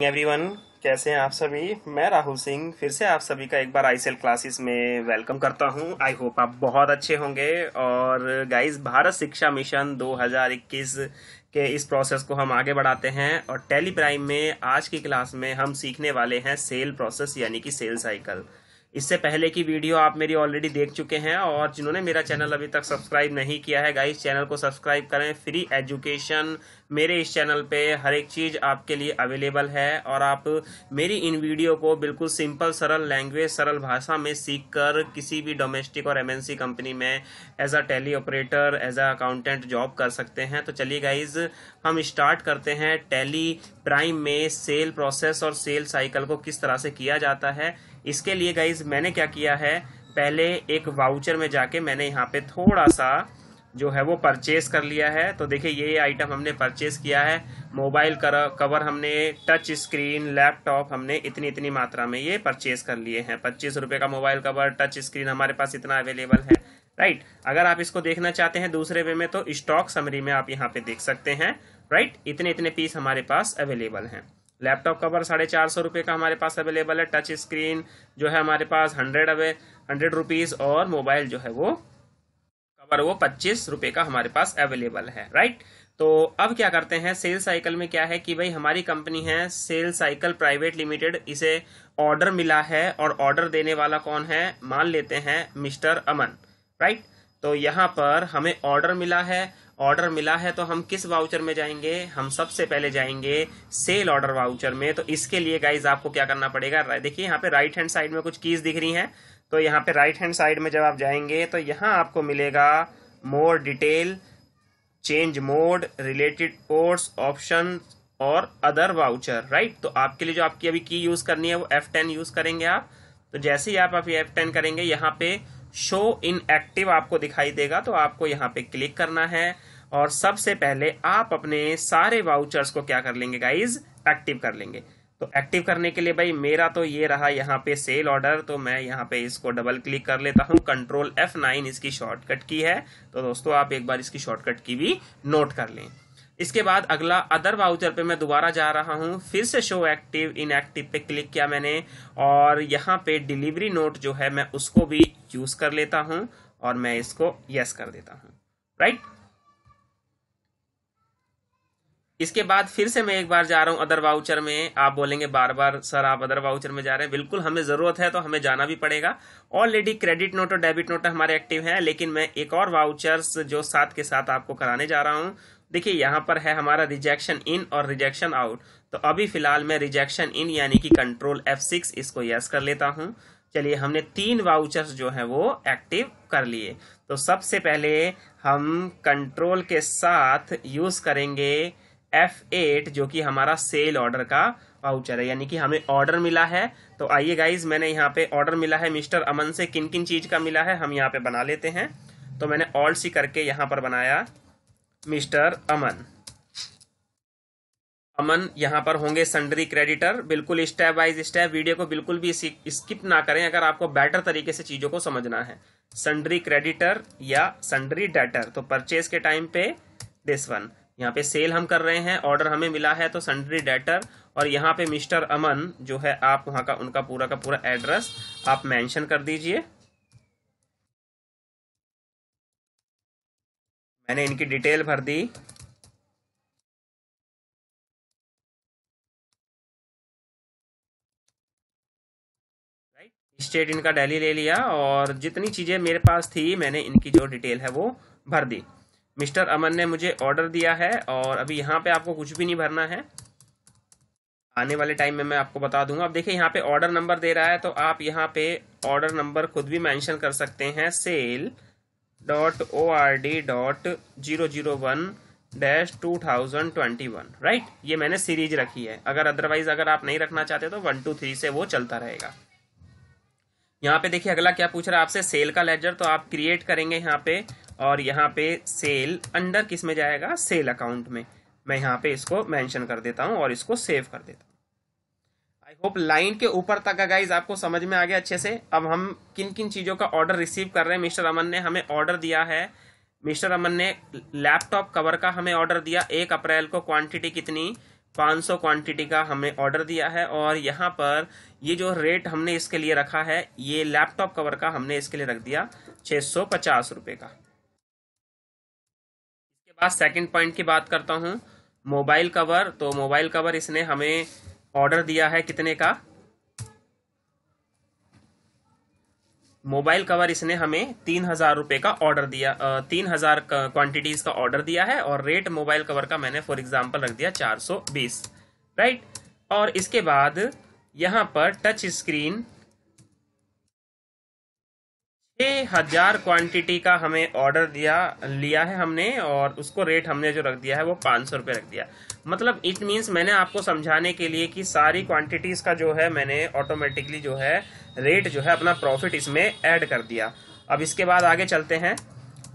Everyone, कैसे हैं आप सभी। मैं राहुल सिंह फिर से आप सभी का एक बार आईसेल क्लासेस में वेलकम करता हूं। आई होप आप बहुत अच्छे होंगे। और गाइस, भारत शिक्षा मिशन 2021 के इस प्रोसेस को हम आगे बढ़ाते हैं और टैली प्राइम में आज की क्लास में हम सीखने वाले हैं सेल प्रोसेस यानी कि सेल साइकिल। इससे पहले की वीडियो आप मेरी ऑलरेडी देख चुके हैं, और जिन्होंने मेरा चैनल अभी तक सब्सक्राइब नहीं किया है गाइस, चैनल को सब्सक्राइब करें। फ्री एजुकेशन मेरे इस चैनल पे हर एक चीज़ आपके लिए अवेलेबल है, और आप मेरी इन वीडियो को बिल्कुल सिंपल सरल लैंग्वेज सरल भाषा में सीख कर किसी भी डोमेस्टिक और एमएनसी कंपनी में as a Tally operator as a accountant job कर सकते हैं। तो चलिए गाइज, हम स्टार्ट करते हैं टैली प्राइम में सेल प्रोसेस और सेल साइकिल को किस तरह से किया जाता है। इसके लिए गाइज मैंने क्या किया है, पहले एक वाउचर में जाके मैंने यहाँ पे थोड़ा सा जो है वो परचेस कर लिया है। तो देखिए, ये आइटम हमने परचेस किया है। मोबाइल कवर हमने, टच स्क्रीन, लैपटॉप हमने इतनी इतनी मात्रा में ये परचेस कर लिए हैं। 25 रुपए का मोबाइल कवर, टच स्क्रीन हमारे पास इतना अवेलेबल है। राइट, अगर आप इसको देखना चाहते हैं दूसरे वे में तो स्टॉक समरी में आप यहाँ पे देख सकते हैं। राइट, इतने इतने पीस हमारे पास अवेलेबल हैं। लैपटॉप कवर 450 रुपये का हमारे पास अवेलेबल है। टच स्क्रीन जो है हमारे पास 100 रुपीज़, और मोबाइल जो है वो कवर वो 25 रुपये का हमारे पास अवेलेबल है। राइट, तो अब क्या करते हैं, सेल साइकिल में क्या है कि भाई हमारी कंपनी है सेल साइकिल प्राइवेट लिमिटेड, इसे ऑर्डर मिला है और ऑर्डर देने वाला कौन है, मान लेते हैं मिस्टर अमन। राइट, तो यहाँ पर हमें ऑर्डर मिला है तो हम किस वाउचर में जाएंगे, हम सबसे पहले जाएंगे सेल ऑर्डर वाउचर में। तो इसके लिए गाइज आपको क्या करना पड़ेगा, देखिए यहाँ पे राइट हैंड साइड में कुछ कीज दिख रही हैं। तो यहाँ पे राइट हैंड साइड में जब आप जाएंगे तो यहाँ आपको मिलेगा more detail, change mode, related course, option और अदर वाउचर। राइट, तो आपके लिए जो आपकी अभी की यूज करनी है वो F10 यूज करेंगे आप। तो जैसे ही आप अभी F10 करेंगे, यहाँ पे शो इन एक्टिव आपको दिखाई देगा, तो आपको यहाँ पे क्लिक करना है और सबसे पहले आप अपने सारे वाउचर्स को क्या कर लेंगे गाइज, एक्टिव कर लेंगे। तो एक्टिव करने के लिए भाई मेरा तो ये रहा यहाँ पे सेल ऑर्डर, तो मैं यहाँ पे इसको डबल क्लिक कर लेता हूँ। कंट्रोल F9 इसकी शॉर्टकट की है, तो दोस्तों आप एक बार इसकी शॉर्टकट की भी नोट कर लें। इसके बाद अगला अदर वाउचर पे मैं दोबारा जा रहा हूँ, फिर से शो एक्टिव इन एक्टिव पे क्लिक किया मैंने, और यहाँ पे डिलीवरी नोट जो है मैं उसको भी यूज कर लेता हूँ और मैं इसको यस कर देता हूँ। राइट, इसके बाद फिर से मैं एक बार जा रहा हूं अदर वाउचर में। आप बोलेंगे बार बार सर आप अदर वाउचर में जा रहे हैं, बिल्कुल हमें जरूरत है तो हमें जाना भी पड़ेगा। ऑलरेडी क्रेडिट नोट और डेबिट नोट हमारे एक्टिव हैं, लेकिन मैं एक और वाउचर्स जो साथ के साथ आपको कराने जा रहा हूं। देखिए यहाँ पर है हमारा रिजेक्शन इन और रिजेक्शन आउट। तो अभी फिलहाल मैं रिजेक्शन इन यानी कि कंट्रोल F6 इसको यस कर लेता हूँ। चलिए, हमने 3 वाउचर्स जो है वो एक्टिव कर लिए। तो सबसे पहले हम कंट्रोल के साथ यूज करेंगे F8 जो कि हमारा सेल ऑर्डर का वाउचर है, यानी कि हमें ऑर्डर मिला है। तो आइए गाइज, मैंने यहाँ पे ऑर्डर मिला है मिस्टर अमन से, किन किन चीज का मिला है हम यहाँ पे बना लेते हैं। तो मैंने ऑल्ट सी करके यहाँ पर बनाया मिस्टर अमन। यहाँ पर होंगे सन्ड्री क्रेडिटर। बिल्कुल स्टेप बाइज स्टेप, वीडियो को बिल्कुल भी स्किप ना करें अगर आपको बेटर तरीके से चीजों को समझना है। सन्ड्री क्रेडिटर या सन्ड्री डेटर, तो परचेज के टाइम पे दिस वन, यहाँ पे सेल हम कर रहे हैं, ऑर्डर हमें मिला है तो सन्ड्री डेटर, और यहाँ पे मिस्टर अमन जो है आप वहां का उनका पूरा का पूरा एड्रेस आप मेंशन कर दीजिए। मैंने इनकी डिटेल भर दी। स्टेट इनका दिल्ली ले लिया, और जितनी चीजें मेरे पास थी मैंने इनकी जो डिटेल है वो भर दी। मिस्टर अमन ने मुझे ऑर्डर दिया है, और अभी यहाँ पे आपको कुछ भी नहीं भरना है, आने वाले टाइम में मैं आपको बता दूंगा। अब देखिए यहाँ पे ऑर्डर नंबर दे रहा है, तो आप यहाँ पे ऑर्डर नंबर खुद भी मेंशन कर सकते हैं, sale.ord.001-2021। राइट, ये मैंने सीरीज रखी है, अगर अदरवाइज अगर आप नहीं रखना चाहते तो 1 2 3 से वो चलता रहेगा। यहाँ पे देखिए अगला क्या पूछ रहा है आपसे, सेल का लेजर, तो आप क्रिएट करेंगे यहाँ पे, और यहाँ पे सेल अंडर किस में जाएगा, सेल अकाउंट में। मैं यहाँ पे इसको मेंशन कर देता हूँ और इसको सेव कर देता हूँ। आई होप लाइन के ऊपर तक का गाइज आपको समझ में आ गया अच्छे से। अब हम किन किन चीजों का ऑर्डर रिसीव कर रहे हैं। मिस्टर अमन ने हमें ऑर्डर दिया है, मिस्टर अमन ने लैपटॉप कवर का हमें ऑर्डर दिया 1 अप्रैल को, क्वांटिटी कितनी 500 क्वांटिटी का हमने ऑर्डर दिया है। और यहाँ पर ये जो रेट हमने इसके लिए रखा है, ये लैपटॉप कवर का हमने इसके लिए रख दिया 650 रुपए का। इसके बाद सेकंड पॉइंट की बात करता हूँ, मोबाइल कवर। तो मोबाइल कवर इसने हमें ऑर्डर दिया है कितने का, मोबाइल कवर इसने हमें 3000 रुपए का ऑर्डर दिया, 3000 क्वांटिटीज का ऑर्डर दिया है। और रेट मोबाइल कवर का मैंने फॉर एग्जांपल रख दिया 420, राइट। और इसके बाद यहां पर टच स्क्रीन 6000 क्वांटिटी का हमें ऑर्डर लिया है हमने, और उसको रेट हमने जो रख दिया है वो 500 रुपये रख दिया। मतलब इट मीन्स मैंने आपको समझाने के लिए कि सारी क्वांटिटीज का जो है मैंने ऑटोमेटिकली जो है रेट जो है अपना प्रॉफिट इसमें ऐड कर दिया। अब इसके बाद आगे चलते हैं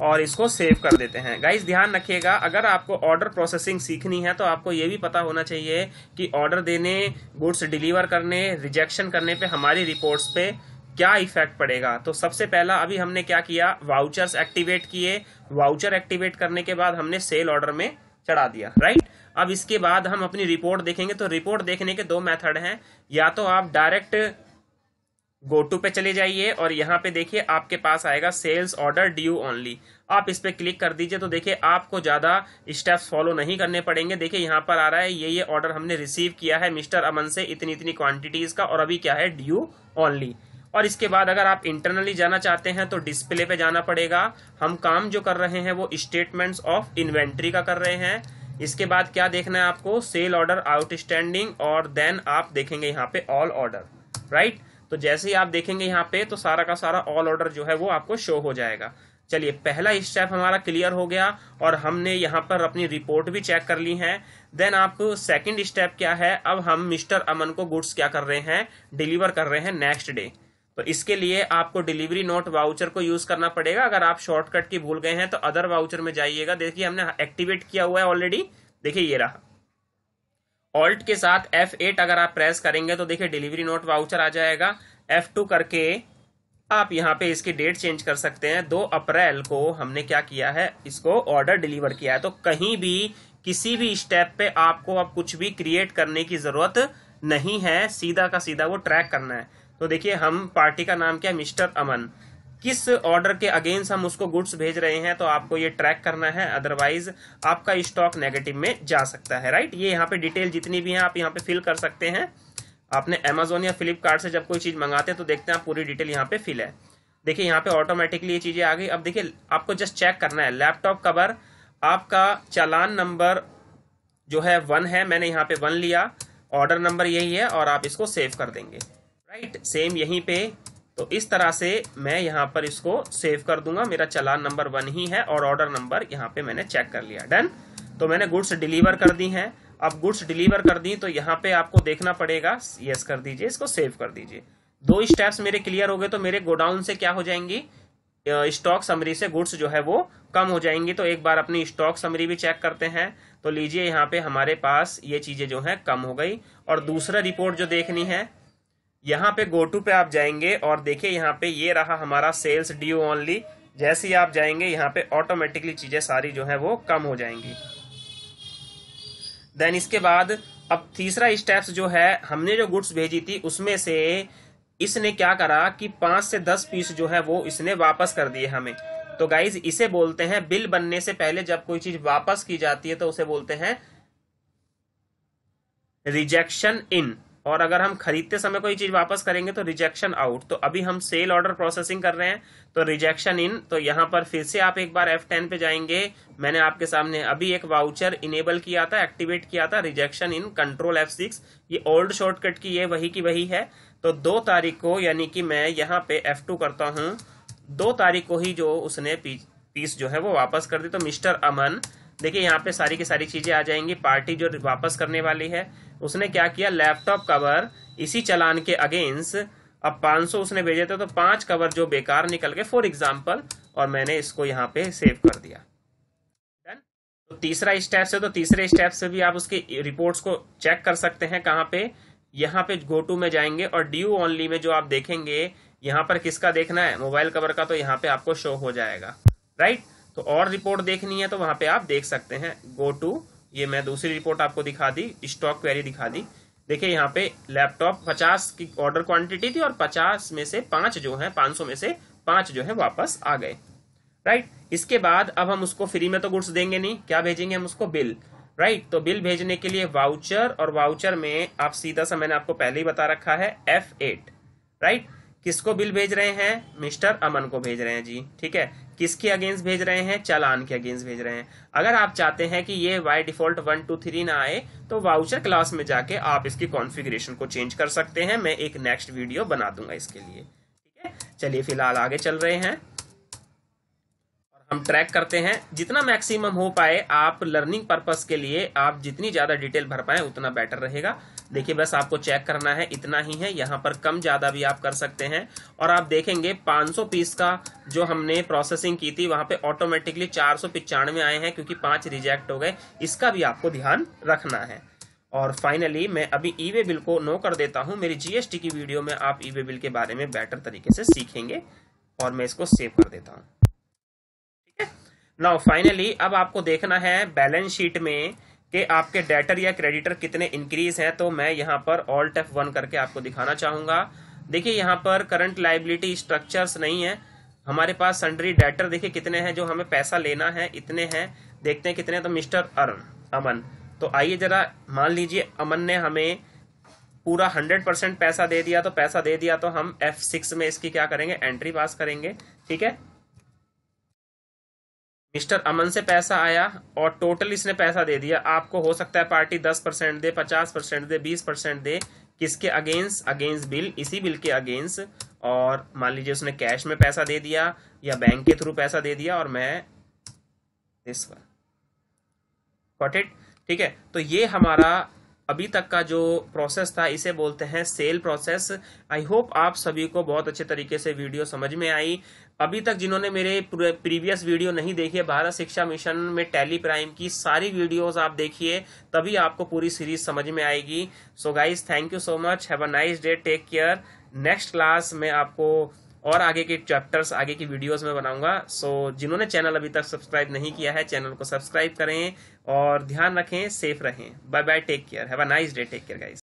और इसको सेव कर देते हैं। गाइस ध्यान रखिएगा, अगर आपको ऑर्डर प्रोसेसिंग सीखनी है तो आपको ये भी पता होना चाहिए कि ऑर्डर देने, गुड्स डिलीवर करने, रिजेक्शन करने पे हमारी रिपोर्ट्स पे क्या इफेक्ट पड़ेगा। तो सबसे पहला अभी हमने क्या किया, वाउचर्स एक्टिवेट किए। वाउचर एक्टिवेट करने के बाद हमने सेल ऑर्डर में चढ़ा दिया, राइट। अब इसके बाद हम अपनी रिपोर्ट देखेंगे। तो रिपोर्ट देखने के दो मेथड हैं, या तो आप डायरेक्ट गो टू पे चले जाइए और यहाँ पे देखिए आपके पास आएगा सेल्स ऑर्डर ड्यू ओनली। आप इस पे क्लिक कर दीजिए तो देखिए आपको ज्यादा स्टेप्स फॉलो नहीं करने पड़ेंगे। देखिए यहाँ पर आ रहा है ये ऑर्डर हमने रिसीव किया है मिस्टर अमन से इतनी इतनी क्वांटिटीज का, और अभी क्या है, ड्यू ओनली। और इसके बाद अगर आप इंटरनली जाना चाहते हैं तो डिस्प्ले पे जाना पड़ेगा। हम काम जो कर रहे हैं वो स्टेटमेंट्स ऑफ इन्वेंट्री का कर रहे हैं। इसके बाद क्या देखना है आपको, सेल ऑर्डर आउटस्टैंडिंग, और देन आप देखेंगे यहाँ पे ऑल ऑर्डर, राइट। तो जैसे ही आप देखेंगे यहाँ पे तो सारा का सारा ऑल ऑर्डर जो है वो आपको शो हो जाएगा। चलिए पहला स्टेप हमारा क्लियर हो गया और हमने यहाँ पर अपनी रिपोर्ट भी चेक कर ली है। देन आप सेकंड स्टेप क्या है, अब हम मिस्टर अमन को गुड्स क्या कर रहे हैं, डिलीवर कर रहे हैं नेक्स्ट डे। तो इसके लिए आपको डिलीवरी नोट वाउचर को यूज करना पड़ेगा। अगर आप शॉर्टकट की भूल गए हैं तो अदर वाउचर में जाइएगा। देखिए हमने एक्टिवेट किया हुआ है ऑलरेडी, देखिए ये रहा। ऑल्ट के साथ F8 अगर आप प्रेस करेंगे तो देखिए डिलीवरी नोट वाउचर आ जाएगा। F2 करके आप यहाँ पे इसकी डेट चेंज कर सकते हैं। 2 अप्रैल को हमने क्या किया है, इसको ऑर्डर डिलीवर किया है। तो कहीं भी किसी भी स्टेप पे आपको अब कुछ भी क्रिएट करने की जरूरत नहीं है, सीधा का सीधा वो ट्रैक करना है। तो देखिए हम पार्टी का नाम क्या है, मिस्टर अमन, किस ऑर्डर के अगेंस्ट हम उसको गुड्स भेज रहे हैं तो आपको ये ट्रैक करना है, अदरवाइज आपका स्टॉक नेगेटिव में जा सकता है, राइट। ये यहाँ पे डिटेल जितनी भी है आप यहाँ पे फिल कर सकते हैं। आपने अमेजोन या फ्लिपकार्ट से जब कोई चीज मंगाते हैं तो देखते हैं आप पूरी डिटेल यहाँ पे फिल है। देखिए यहाँ पे ऑटोमेटिकली ये चीजें आ गई। अब देखिए आपको जस्ट चेक करना है, लैपटॉप कवर आपका चालान नंबर जो है 1 है, मैंने यहाँ पे 1 लिया, ऑर्डर नंबर यही है और आप इसको सेव कर देंगे, राइट। सेम यहीं पे तो इस तरह से मैं यहाँ पर इसको सेव कर दूंगा। मेरा चालान नंबर 1 ही है और ऑर्डर नंबर यहाँ पे मैंने चेक कर लिया, डन। तो मैंने गुड्स डिलीवर कर दी हैं। अब गुड्स डिलीवर कर दी तो यहाँ पे आपको देखना पड़ेगा, यस कर दीजिए, इसको सेव कर दीजिए। 2 स्टेप्स मेरे क्लियर हो गए तो मेरे गोडाउन से क्या हो जाएंगी, स्टॉक समरी से गुड्स जो है वो कम हो जाएंगी। तो एक बार अपनी स्टॉक समरी भी चेक करते हैं। तो लीजिए यहाँ पे हमारे पास ये चीजें जो है कम हो गई। और दूसरा रिपोर्ट जो देखनी है, यहाँ पे गो टू पे आप जाएंगे और देखिए यहाँ पे ये रहा हमारा सेल्स ड्यू ओनली। जैसे ही आप जाएंगे यहाँ पे ऑटोमेटिकली चीजें सारी जो है वो कम हो जाएंगी। देन इसके बाद अब तीसरा स्टेप्स जो है, हमने जो गुड्स भेजी थी उसमें से इसने क्या करा कि 5 से 10 पीस जो है वो इसने वापस कर दिए हमें। तो गाइज इसे बोलते हैं, बिल बनने से पहले जब कोई चीज वापस की जाती है तो उसे बोलते हैं रिजेक्शन इन, और अगर हम खरीदते समय कोई चीज वापस करेंगे तो रिजेक्शन आउट। तो अभी हम सेल ऑर्डर प्रोसेसिंग कर रहे हैं तो रिजेक्शन इन। तो यहाँ पर फिर से आप एक बार F10 पे जाएंगे। मैंने आपके सामने अभी एक वाउचर इनेबल किया था, एक्टिवेट किया था, रिजेक्शन इन, कंट्रोल F6। ये ओल्ड शॉर्टकट की ये वही की वही है। तो 2 तारीख को, यानी कि मैं यहाँ पे F2 करता हूँ, 2 तारीख को ही जो उसने पीस जो है वो वापस कर दी। तो मिस्टर अमन, देखिए यहाँ पे सारी की सारी चीजें आ जाएंगी। पार्टी जो वापस करने वाली है उसने क्या किया, लैपटॉप कवर इसी चालान के अगेंस्ट अब 500 उसने भेजे थे तो 5 कवर जो बेकार निकल गए फॉर एग्जांपल, और मैंने इसको यहाँ पे सेव कर दिया। तो तीसरा स्टेप से, तो तीसरे स्टेप से भी आप उसकी रिपोर्ट्स को चेक कर सकते हैं। कहाँ पे, यहाँ पे गो टू में जाएंगे और ड्यू ओनली में जो आप देखेंगे यहाँ पर किसका देखना है, मोबाइल कवर का, तो यहाँ पे आपको शो हो जाएगा, राइट। तो और रिपोर्ट देखनी है तो वहां पे आप देख सकते हैं, गो टू ये मैं दूसरी रिपोर्ट आपको दिखा दी, स्टॉक क्वेरी दिखा दी। देखिए यहाँ पे लैपटॉप 50 की ऑर्डर क्वांटिटी थी और 50 में से 5 जो है, 500 में से 5 जो है वापस आ गए, राइट। इसके बाद अब हम उसको फ्री में तो गुड्स देंगे नहीं, क्या भेजेंगे हम उसको, बिल, राइट। तो बिल भेजने के लिए वाउचर, और वाउचर में आप सीधा सा मैंने आपको पहले ही बता रखा है F8, राइट। किसको बिल भेज रहे हैं, मिस्टर अमन को भेज रहे हैं जी, ठीक है। किसके अगेंस्ट भेज रहे हैं, चालान के अगेंस्ट भेज रहे हैं। अगर आप चाहते हैं कि ये बाय डिफॉल्ट 1 2 3 ना आए तो वाउचर क्लास में जाके आप इसकी कॉन्फ़िगरेशन को चेंज कर सकते हैं। मैं एक नेक्स्ट वीडियो बना दूंगा इसके लिए, ठीक है। चलिए फिलहाल आगे चल रहे हैं और हम ट्रैक करते हैं जितना मैक्सिमम हो पाए। आप लर्निंग पर्पस के लिए आप जितनी ज्यादा डिटेल भर पाए उतना बेटर रहेगा। देखिए बस आपको चेक करना है, इतना ही है। यहाँ पर कम ज्यादा भी आप कर सकते हैं। और आप देखेंगे 500 पीस का जो हमने प्रोसेसिंग की थी वहां पे ऑटोमेटिकली 495 आए हैं, क्योंकि 5 रिजेक्ट हो गए। इसका भी आपको ध्यान रखना है। और फाइनली मैं अभी ई वे बिल को नो कर देता हूं। मेरी जीएसटी की वीडियो में आप ई वे बिल के बारे में बेटर तरीके से सीखेंगे, और मैं इसको सेव कर देता हूं, ठीक है। नाउ फाइनली अब आपको देखना है बैलेंस शीट में कि आपके डेटर या क्रेडिटर कितने इंक्रीज हैं। तो मैं यहाँ पर ऑल्ट F1 करके आपको दिखाना चाहूंगा। देखिए यहाँ पर करंट लाइबिलिटी स्ट्रक्चर्स नहीं है हमारे पास। सन्ड्री डेटर देखिए कितने हैं, जो हमें पैसा लेना है इतने हैं। देखते हैं कितने, तो मिस्टर अमन, तो आइए जरा मान लीजिए अमन ने हमें पूरा 100% पैसा दे दिया। तो पैसा दे दिया तो हम F6 में इसकी क्या करेंगे, एंट्री पास करेंगे, ठीक है। मिस्टर अमन से पैसा आया और टोटल इसने पैसा दे दिया। आपको हो सकता है पार्टी 10% दे, 50% दे, 20% दे। किसके अगेंस्ट, अगेंस्ट बिल, इसी बिल के अगेंस्ट। और मान लीजिए उसने कैश में पैसा दे दिया या बैंक के थ्रू पैसा दे दिया, और मैं दिस वन, गॉट इट, ठीक है। तो ये हमारा अभी तक का जो प्रोसेस था इसे बोलते हैं सेल प्रोसेस। आई होप आप सभी को बहुत अच्छे तरीके से वीडियो समझ में आई। अभी तक जिन्होंने मेरे प्रीवियस वीडियो नहीं देखी है, भारत शिक्षा मिशन में टैली प्राइम की सारी वीडियोस आप देखिए, तभी आपको पूरी सीरीज समझ में आएगी। So guys thank you so much, have a nice day, take care. Next class में आपको और आगे के चैप्टर्स, आगे की वीडियोस में बनाऊंगा। सो जिन्होंने चैनल अभी तक सब्सक्राइब नहीं किया है, चैनल को सब्सक्राइब करें और ध्यान रखें, सेफ रहें। Bye bye, take care, have a nice day, take care guys.